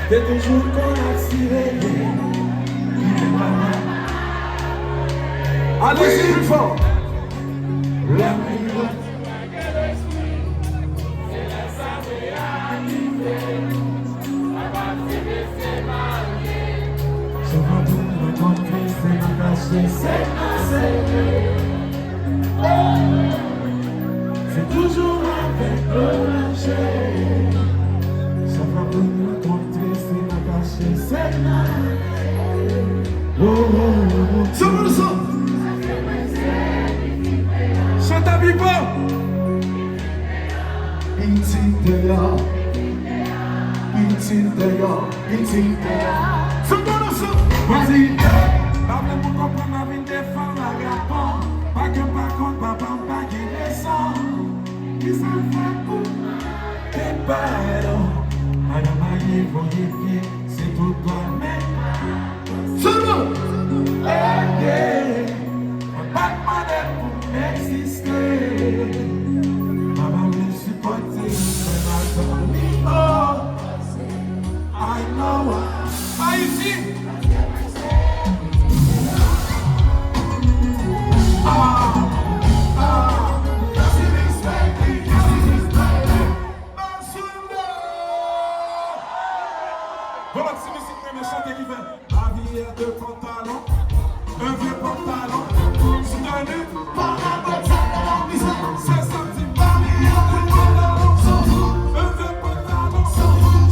T'es toujours qu'on a tiré. Allez-y, une fois. C'est toujours avec le lâcher. Ça va venir compter, c'est la cacher, c'est là. Oh, oh, oh. Sur le son. Chante à Bibo. Intintea. Sur le son. Vas-y. Parle pour comprendre ma vie, défendre la grapon. Pas que par contre, papa, pas qui descend. Qui s'en fait pour tes parents. Madame Aïe, vos pieds, c'est tout toi-même. Seulement. Pas de pour exister. Maman me supporter, c'est ma famille. Oh, I know. Haïti. Voilà, c'est musique que mes chanter qui fait la vie est de pantalon, un vieux pantalon, soutenu par la bataille de la misère. C'est sorti par la vie est de pantalon, un vieux pantalon,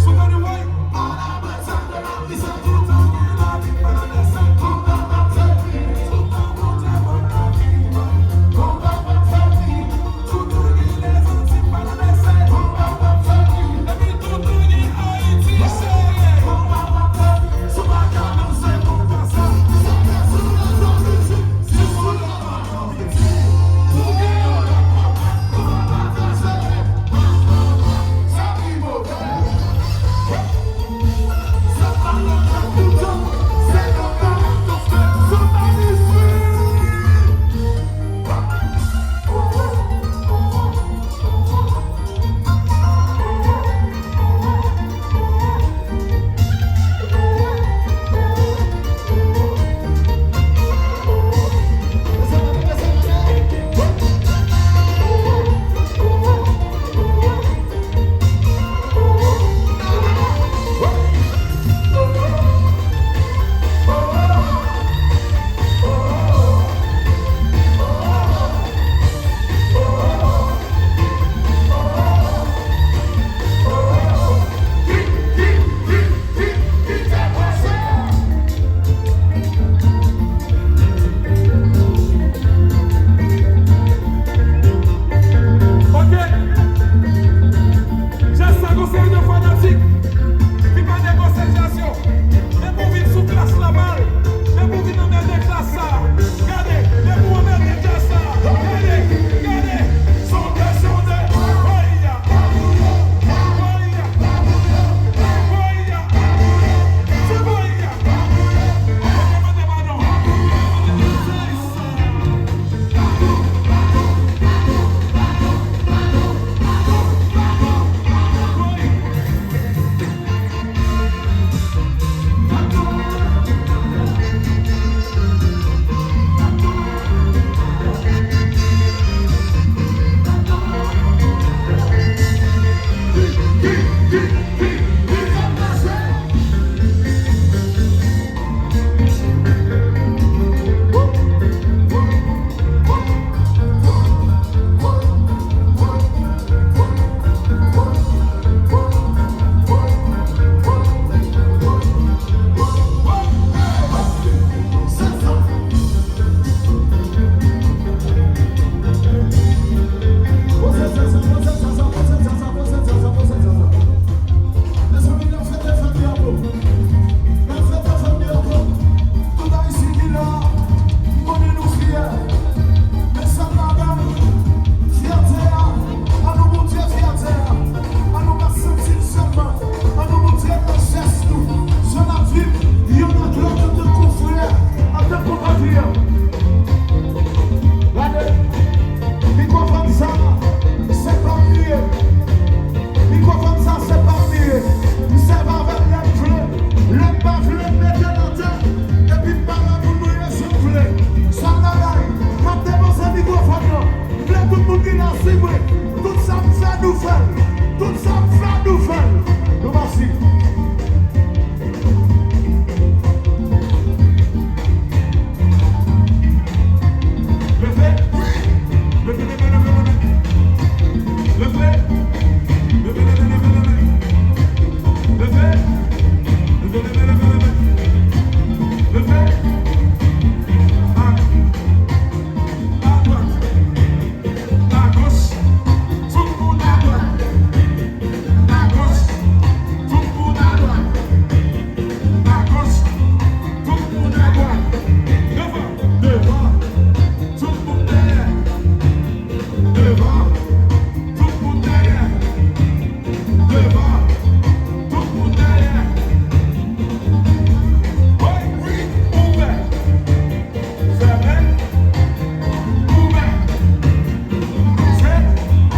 soutenu par la bataille de la misère. Tout en vie, la vie par les seins, tout en bataille, tout en bataille, tout en bataille, tout en vie, les anti par les seins, tout en bataille, la vie tout en vie, Haïti, c'est. Conseil de fanatique.